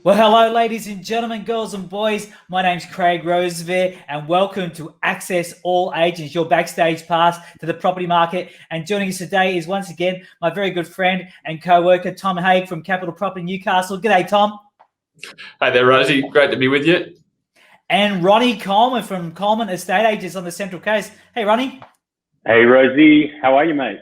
Well, hello, ladies and gentlemen, girls and boys. My name's Craig Rosevear, and welcome to Access All Agents, your backstage pass to the property market. And joining us today is once again my very good friend and co-worker, Tom Haigh from Capital Property Newcastle. G'day, Tom. Hi there, Rosie. Great to be with you. And Ron Coleman from Coleman Estate Agents on the Central Coast. Hey, Ronnie. Hey, Rosie. How are you, mate?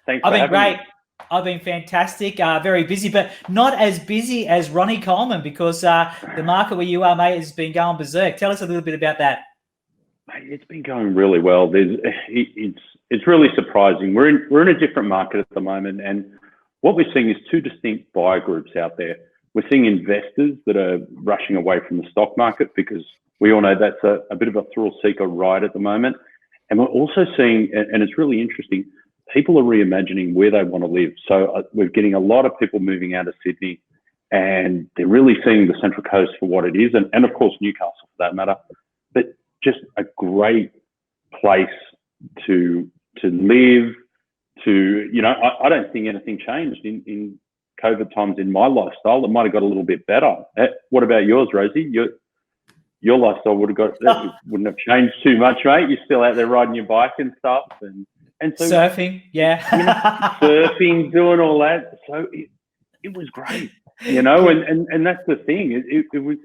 Thanks for having me. I've been great. I've been fantastic, very busy, but not as busy as Ronnie Coleman because the market where you are, mate, has been going berserk. Tell us a little bit about that. Mate, it's been going really well. It's really surprising. We're in a different market at the moment, and what we're seeing is two distinct buyer groups out there. We're seeing investors that are rushing away from the stock market because we all know that's a bit of a thrill-seeker ride at the moment. And we're also seeing, and it's really interesting, people are reimagining where they want to live. So we're getting a lot of people moving out of Sydney, and they're really seeing the Central Coast for what it is, and of course Newcastle for that matter. But just a great place to live. I don't think anything changed in COVID times in my lifestyle. It might have got a little bit better. What about yours, Rosie? Your lifestyle wouldn't have changed too much, mate. You're still out there riding your bike and stuff, and so surfing, yeah, surfing, doing all that. So it was great, and that's the thing. It was,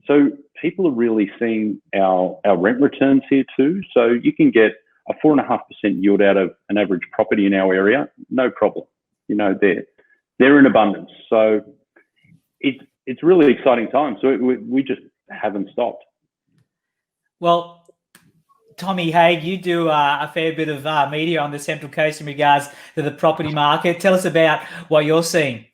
so people are really seeing our rent returns here too. So you can get a 4.5% yield out of an average property in our area, no problem. They're in abundance. So it's really exciting time. So we just haven't stopped. Well, Tommy Haigh, you do a fair bit of media on the Central Coast in regards to the property market. Tell us about what you're seeing.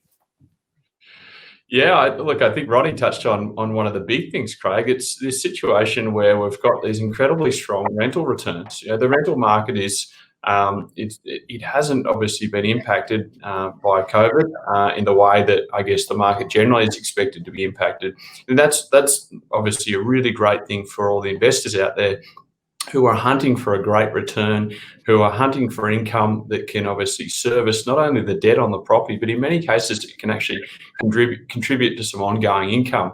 Yeah, I think Ronnie touched on one of the big things, Craig. It's this situation where we've got these incredibly strong rental returns. The rental market is it hasn't obviously been impacted by COVID in the way that I guess the market generally is expected to be impacted, and that's obviously a really great thing for all the investors out there who are hunting for a great return, who are hunting for income that can obviously service not only the debt on the property, but in many cases it can actually contribute to some ongoing income.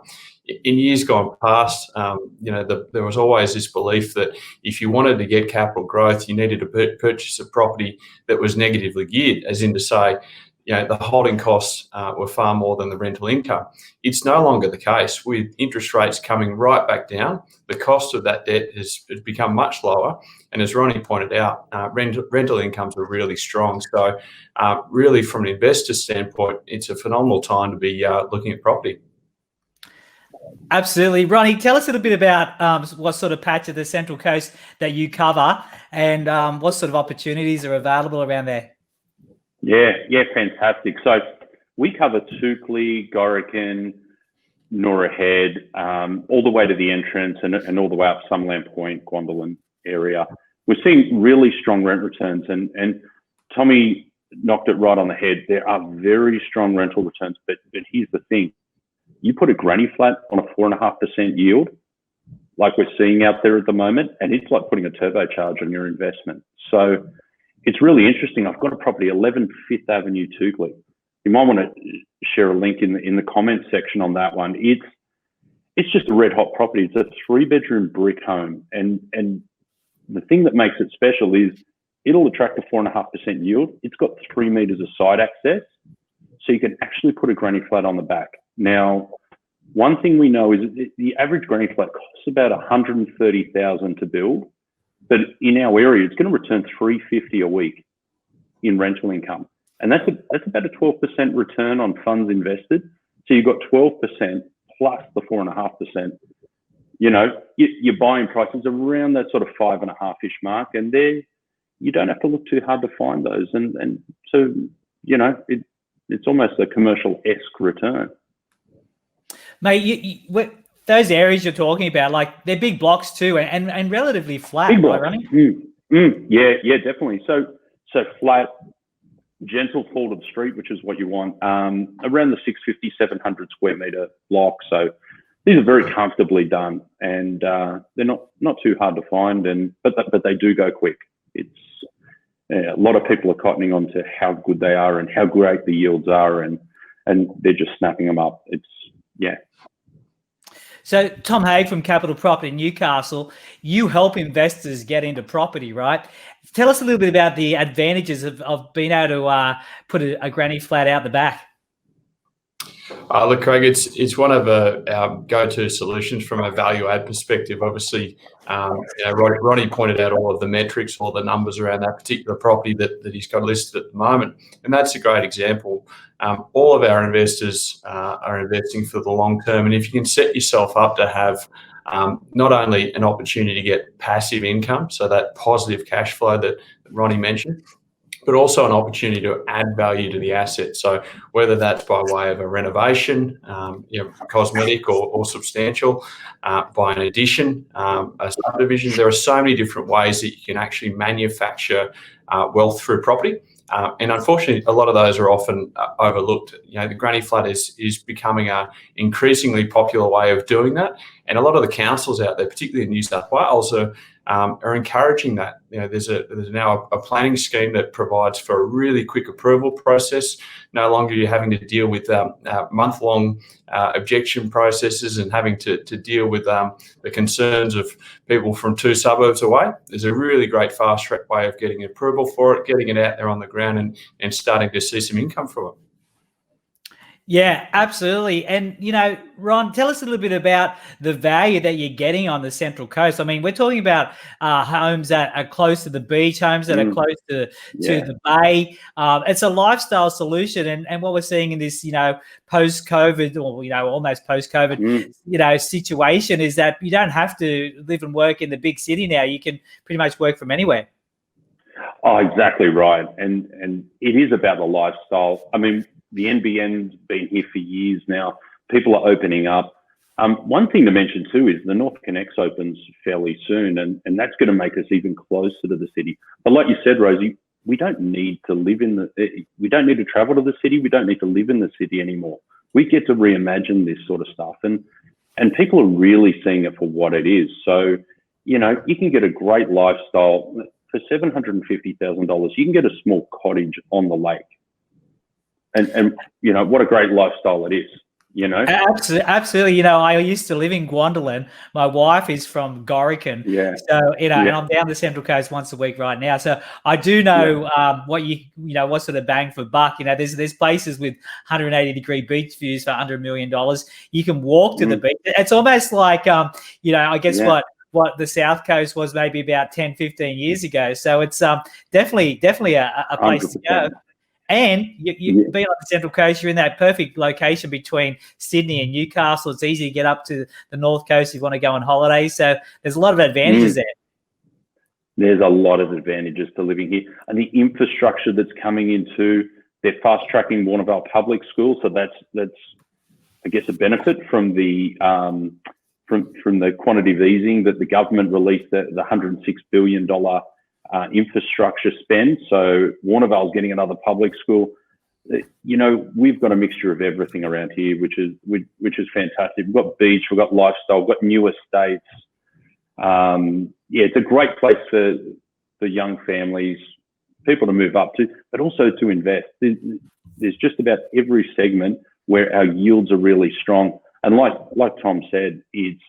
In years gone past, there was always this belief that if you wanted to get capital growth, you needed to purchase a property that was negatively geared, as in to say, the holding costs were far more than the rental income. It's no longer the case. With interest rates coming right back down, the cost of that debt has become much lower. And as Ronnie pointed out, rental incomes are really strong. So really from an investor standpoint, it's a phenomenal time to be looking at property. Absolutely. Ronnie, tell us a little bit about what sort of patch of the Central Coast that you cover and what sort of opportunities are available around there. Yeah, fantastic. So we cover Toukley, Gorican, Nora Head, all the way to the entrance and all the way up Summerland Point, Gwendolyn area. We're seeing really strong rent returns, and Tommy knocked it right on the head. There are very strong rental returns, but here's the thing. You put a granny flat on a 4.5% yield, like we're seeing out there at the moment, and it's like putting a turbocharge on your investment. So it's really interesting. I've got a property, 11 Fifth Avenue, Toukley. You might want to share a link in the comments section on that one. It's just a red hot property. It's a 3-bedroom brick home, and the thing that makes it special is it'll attract a 4.5% yield. It's got 3 meters of side access, so you can actually put a granny flat on the back. Now, one thing we know is that the average granny flat costs about $130,000 to build, but in our area, it's going to return $350 a week in rental income, and that's about a 12% return on funds invested. So you've got 12% plus the 4.5%. Your buying prices around that sort of 5.5-ish mark, and there you don't have to look too hard to find those, and so it's almost a commercial-esque return. Mate, those areas you're talking about, like they're big blocks too, and relatively flat, big blocks. Right, Ronnie? Yeah, definitely. So flat, gentle fall to the street, which is what you want. Around the 650, 700 square meter block. So these are very comfortably done, and they're not too hard to find, but they do go quick. It's a lot of people are cottoning on to how good they are and how great the yields are, and they're just snapping them up. Yeah. So Tom Haigh from Capital Property Newcastle, you help investors get into property, right? Tell us a little bit about the advantages of being able to put a granny flat out the back. Look, Craig, it's one of our go-to solutions from a value add perspective. Obviously, Ronnie pointed out all of the metrics, all the numbers around that particular property that he's got listed at the moment, and that's a great example. All of our investors are investing for the long term, and if you can set yourself up to have not only an opportunity to get passive income, so that positive cash flow that Ronnie mentioned, but also an opportunity to add value to the asset. So whether that's by way of a renovation, cosmetic or substantial, by an addition, a subdivision, there are so many different ways that you can actually manufacture wealth through property. And unfortunately, a lot of those are often overlooked. The granny flat is becoming an increasingly popular way of doing that. And a lot of the councils out there, particularly in New South Wales, are encouraging that. There's now a planning scheme that provides for a really quick approval process. No longer you're having to deal with month-long objection processes and having to deal with the concerns of people from 2 suburbs away. There's a really great fast-track way of getting approval for it, getting it out there on the ground and starting to see some income from it. Yeah, absolutely. And, Ron, tell us a little bit about the value that you're getting on the Central Coast. I mean, we're talking about homes that are close to the beach, homes that are close to the bay. It's a lifestyle solution. And what we're seeing in this, post-COVID or, almost post-COVID, situation is that you don't have to live and work in the big city now. You can pretty much work from anywhere. Oh, exactly right. And it is about the lifestyle. I mean, the NBN's been here for years now. People are opening up. One thing to mention too is the North Connects opens fairly soon, and that's going to make us even closer to the city. But like you said, Rosie, we don't need to we don't need to travel to the city. We don't need to live in the city anymore. We get to reimagine this sort of stuff, and people are really seeing it for what it is. So, you can get a great lifestyle for $750,000. You can get a small cottage on the lake. And what a great lifestyle it is, Absolutely. I used to live in Gwendolyn. My wife is from Gorican. Yeah. So, and I'm down the Central Coast once a week right now. So I do know what sort of bang for buck. There's places with 180-degree beach views for under $1 million. You can walk to the beach. It's almost like, I guess what the South Coast was maybe about 10, 15 years ago. So it's definitely a place 100%. to go. And you being on the Central Coast, you're in that perfect location between Sydney and Newcastle. It's easy to get up to the North Coast if you want to go on holiday. So there's a lot of advantages there. There's a lot of advantages to living here. And the infrastructure that's coming into, they're fast-tracking Warnervale Public School. So that's I guess, a benefit from the from the quantitative easing that the government released, the $106 billion infrastructure spend. So Warnervale's getting another public school. We've got a mixture of everything around here, which is fantastic. We've got beach, we've got lifestyle, we've got new estates. It's a great place for young families, people to move up to, but also to invest. There's just about every segment where our yields are really strong. And like Tom said, it's,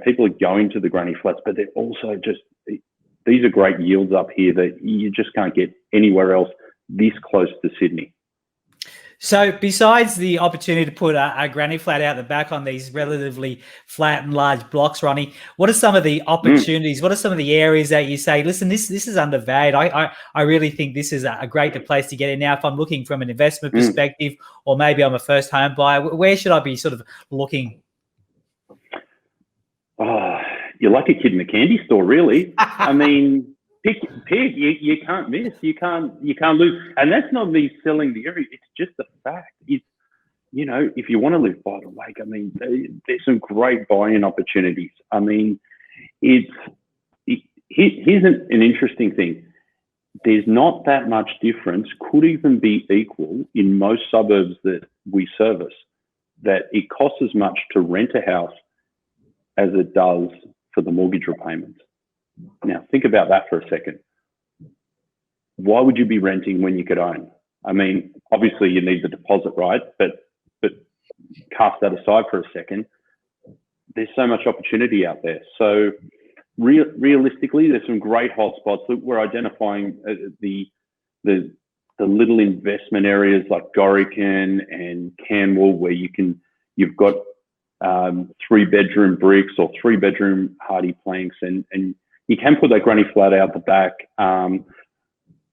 people are going to the granny flats, but they're also these are great yields up here that you just can't get anywhere else this close to Sydney. So besides the opportunity to put a granny flat out the back on these relatively flat and large blocks, Ronnie, what are some of the opportunities? What are some of the areas that you say, listen, this is undervalued. I really think this is a great place to get in. Now, if I'm looking from an investment perspective, or maybe I'm a first home buyer, where should I be sort of looking? Oh, you're like a kid in a candy store, really. I mean, pick, you can't miss, you can't lose. And that's not me selling the area. It's just the fact. If you want to live by the lake, I mean, there's some great buying opportunities. I mean, here's an interesting thing. There's not that much difference, could even be equal in most suburbs that we service, that it costs as much to rent a house as it does for the mortgage repayments. Now, think about that for a second. Why would you be renting when you could own? I mean, obviously you need the deposit, right? But cast that aside for a second, there's so much opportunity out there. So realistically, there's some great hotspots that we're identifying, the little investment areas like Gorican and Canwell, where you've got 3-bedroom bricks or 3-bedroom hardy planks, and you can put that granny flat out the back.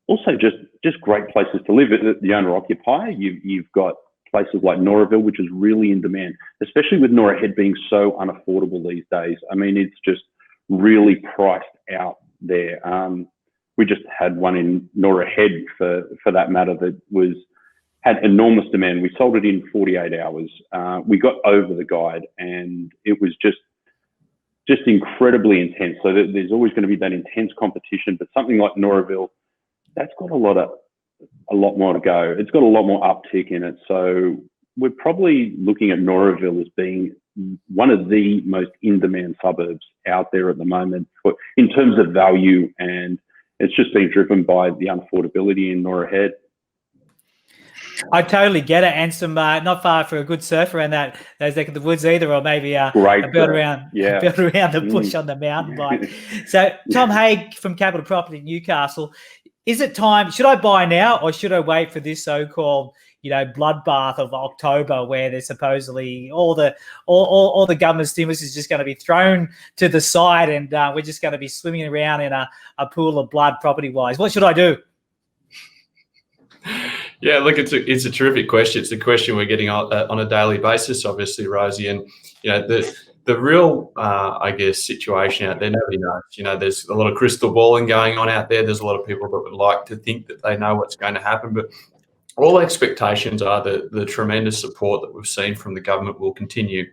Also, just great places to live. The owner occupier, you've got places like Noraville, which is really in demand, especially with Norah Head being so unaffordable these days. I mean, it's just really priced out there. We just had one in Norah Head, for that matter, that had enormous demand. We sold it in 48 hours. We got over the guide, and it was just incredibly intense. So there's always going to be that intense competition, but something like Noraville, that's got a lot more to go. It's got a lot more uptick in it. So we're probably looking at Noraville as being one of the most in-demand suburbs out there at the moment in terms of value, and it's just been driven by the unaffordability in Norah Head. I totally get it, and some not far for a good surf around those neck of the woods either, or maybe a build around the bush on the mountain bike. So Tom Haigh from Capital Property Newcastle, is it time? Should I buy now, or should I wait for this so-called bloodbath of October, where there's supposedly all the government stimulus is just going to be thrown to the side, and we're just going to be swimming around in a pool of blood property-wise? What should I do? Yeah, look, it's a terrific question. It's a question we're getting on a daily basis, obviously, Rosie. And the real, I guess, situation out there, nobody knows. There's a lot of crystal balling going on out there. There's a lot of people that would like to think that they know what's going to happen, but all expectations are that the tremendous support that we've seen from the government will continue,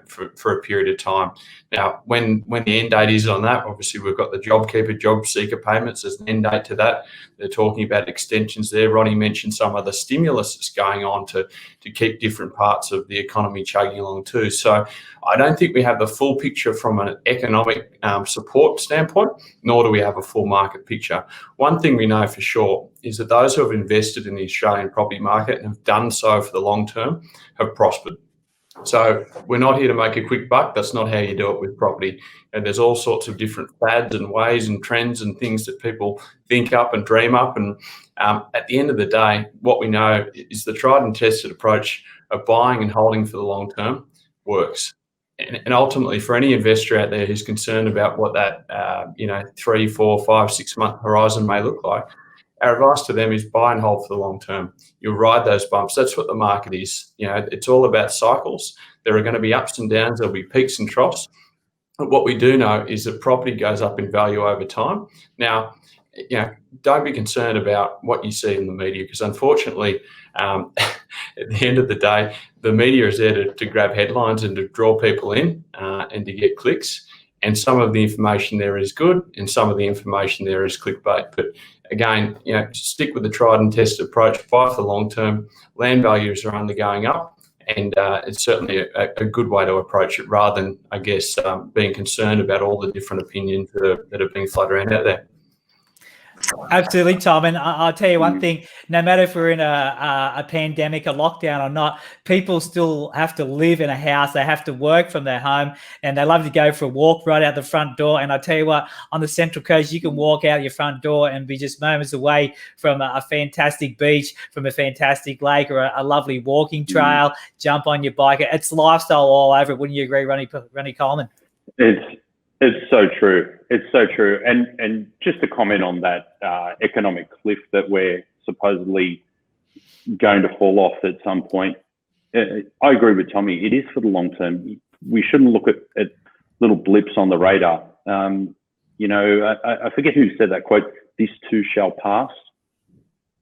for a period of time. Now, when the end date is on that, obviously we've got the JobKeeper, job seeker payments as an end date to that. They're talking about extensions there. Ronnie mentioned some of the stimulus that's going on to keep different parts of the economy chugging along too. So I don't think we have the full picture from an economic support standpoint, nor do we have a full market picture. One thing we know for sure is that those who have invested in the Australian property market and have done so for the long term have prospered. So we're not here to make a quick buck. That's not how you do it with property. And there's all sorts of different fads and ways and trends and things that people think up and dream up. And at the end of the day, what we know is the tried and tested approach of buying and holding for the long term works. And ultimately, for any investor out there who's concerned about what that 3, 4, 5, 6 month horizon may look like, our advice to them is buy and hold for the long term. You'll ride those bumps. That's what the market is. It's all about cycles. There are going to be ups and downs. There'll be peaks and troughs. But what we do know is that property goes up in value over time. Now, don't be concerned about what you see in the media, because unfortunately, at the end of the day, the media is there to grab headlines and to draw people in and to get clicks. And some of the information there is good, and some of the information there is clickbait. But again, stick with the tried and tested approach. Buy for the long term. Land values are only going up, and it's certainly a good way to approach it, rather than, I guess, being concerned about all the different opinions that are being floated around out there. Absolutely, Tom. And I'll tell you one thing, no matter if we're in a pandemic, a lockdown or not, people still have to live in a house. They have to work from their home, and they love to go for a walk right out the front door. And I tell you what, on the Central Coast, you can walk out your front door and be just moments away from a fantastic beach, from a fantastic lake, or a lovely walking trail, jump on your bike. It's lifestyle all over. Wouldn't you agree, Ronnie Coleman? It's so true. It's so true. And just to comment on that economic cliff that we're supposedly going to fall off at some point, I agree with Tommy. It is for the long term. We shouldn't look at little blips on the radar. I forget who said that quote, "This too shall pass."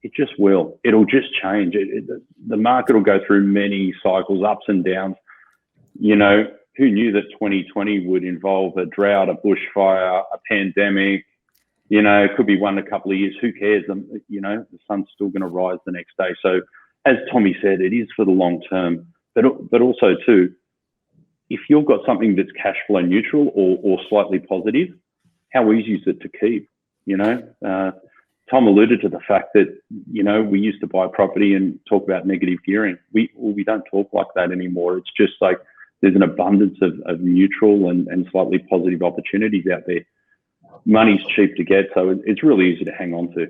It just will. It'll just change. The market will go through many cycles, ups and downs. Who knew that 2020 would involve a drought, a bushfire, a pandemic? It could be one in a couple of years. Who cares? The sun's still going to rise the next day. So, as Tommy said, it is for the long term. But also too, if you've got something that's cash flow neutral or slightly positive, how easy is it to keep? Tom alluded to the fact that, we used to buy property and talk about negative gearing. We don't talk like that anymore. It's just like there's an abundance of neutral and slightly positive opportunities out there. Money's cheap to get, so it's really easy to hang on to.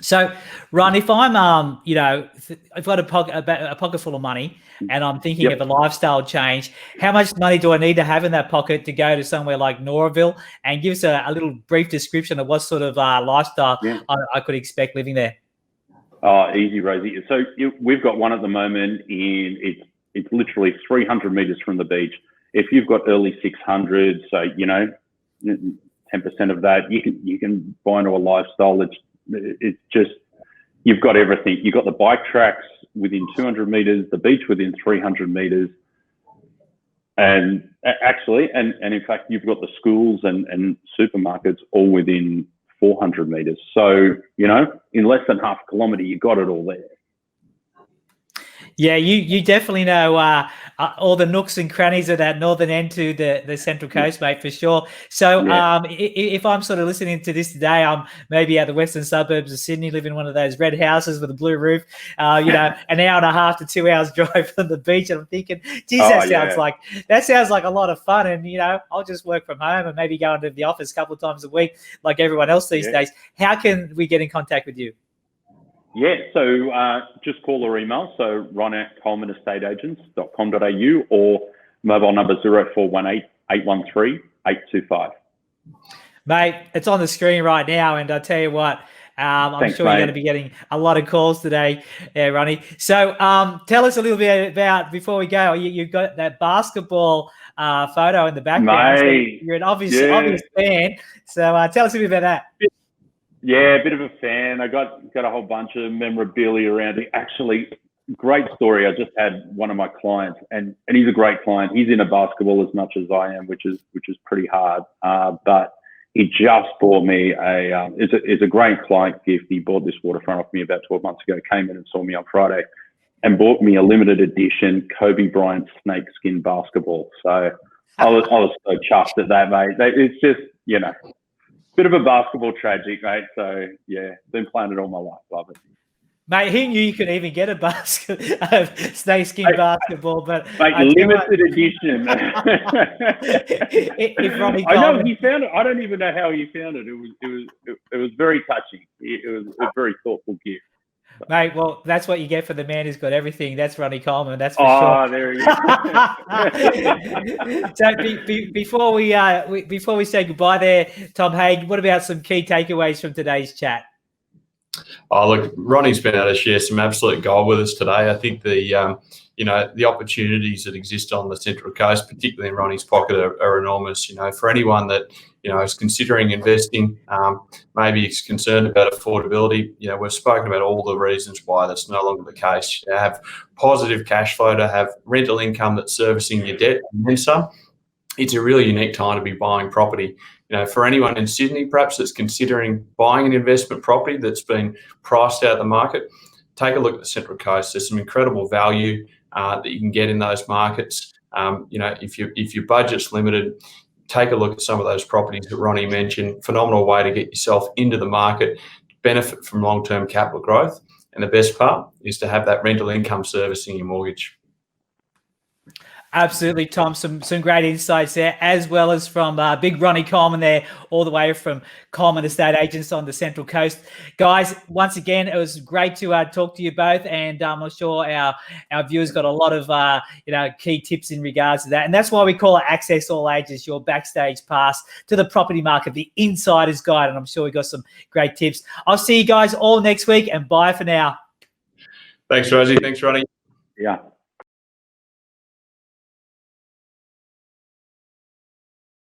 So, Ron, if I'm, if I've got a pocket full of money and I'm thinking of a lifestyle change, how much money do I need to have in that pocket to go to somewhere like Noraville? And give us a little brief description of what sort of lifestyle I could expect living there. Oh, easy, Rosie. So we've got one at the moment it's literally 300 meters from the beach. If you've got early 600s, so 10% of that, you can buy into a lifestyle it's just, you've got everything. You've got the bike tracks within 200 meters, the beach within 300 meters. And actually, and in fact, you've got the schools and supermarkets all within 400 meters. So, in less than half a kilometer, you got it all there. Yeah, you definitely know all the nooks and crannies of that northern end to the Central Coast, mate, for sure. So if I'm sort of listening to this today, I'm maybe at the western suburbs of Sydney, living in one of those red houses with a blue roof, an hour and a half to 2 hours drive from the beach. And I'm thinking, geez, that sounds like a lot of fun. And, I'll just work from home and maybe go into the office a couple of times a week like everyone else these days. How can we get in contact with you? Yeah, so just call or email. So Ron at ColemanEstateAgents.com.au or mobile number 0418 813 825. Mate, it's on the screen right now, and I tell you what, I'm Thanks, sure mate. You're going to be getting a lot of calls today, Ronnie. So tell us a little bit about, before we go, you've got that basketball photo in the background. Mate, so you're an obvious fan. So tell us a bit about that. Yeah, a bit of a fan. I got a whole bunch of memorabilia around it. Actually, great story. I just had one of my clients, and he's a great client. He's into basketball as much as I am, which is pretty hard. But he just bought me it's a great client gift. He bought this waterfront off me about 12 months ago. Came in and saw me on Friday, and bought me a limited edition Kobe Bryant snakeskin basketball. So I was so chuffed at that, mate. It's just bit of a basketball tragic, mate. So yeah, been playing it all my life. Love it. Mate, who knew you could even get a snakeskin basketball? But limited edition. if Ronnie I know Coleman, he found it. I don't even know how he found it. It was very touching. It was a very thoughtful gift. Mate, well, that's what you get for the man who's got everything. That's Ronnie Coleman. That's for sure. Oh, there he is. So before we say goodbye there, Tom Haigh, what about some key takeaways from today's chat? Oh, look, Ronnie's been able to share some absolute gold with us today. I think the opportunities that exist on the Central Coast, particularly in Ronnie's pocket, are enormous. For anyone that is considering investing, maybe is concerned about affordability. We've spoken about all the reasons why that's no longer the case. You have positive cash flow, to have rental income that's servicing your debt, and then some. It's a really unique time to be buying property. For anyone in Sydney, perhaps that's considering buying an investment property that's been priced out of the market, take a look at the Central Coast. There's some incredible value that you can get in those markets. If your budget's limited, take a look at some of those properties that Ronnie mentioned. Phenomenal way to get yourself into the market, benefit from long-term capital growth. And the best part is to have that rental income servicing your mortgage. Absolutely, Tom. Some great insights there, as well as from big Ronnie Coleman there, all the way from Coleman Estate Agents on the Central Coast. Guys, once again, it was great to talk to you both, and I'm sure our viewers got a lot of key tips in regards to that. And that's why we call it Access All Agents, your backstage pass to the property market, the insider's guide. And I'm sure we got some great tips. I'll see you guys all next week, and bye for now. Thanks, Rosie. Thanks, Ronnie. Yeah.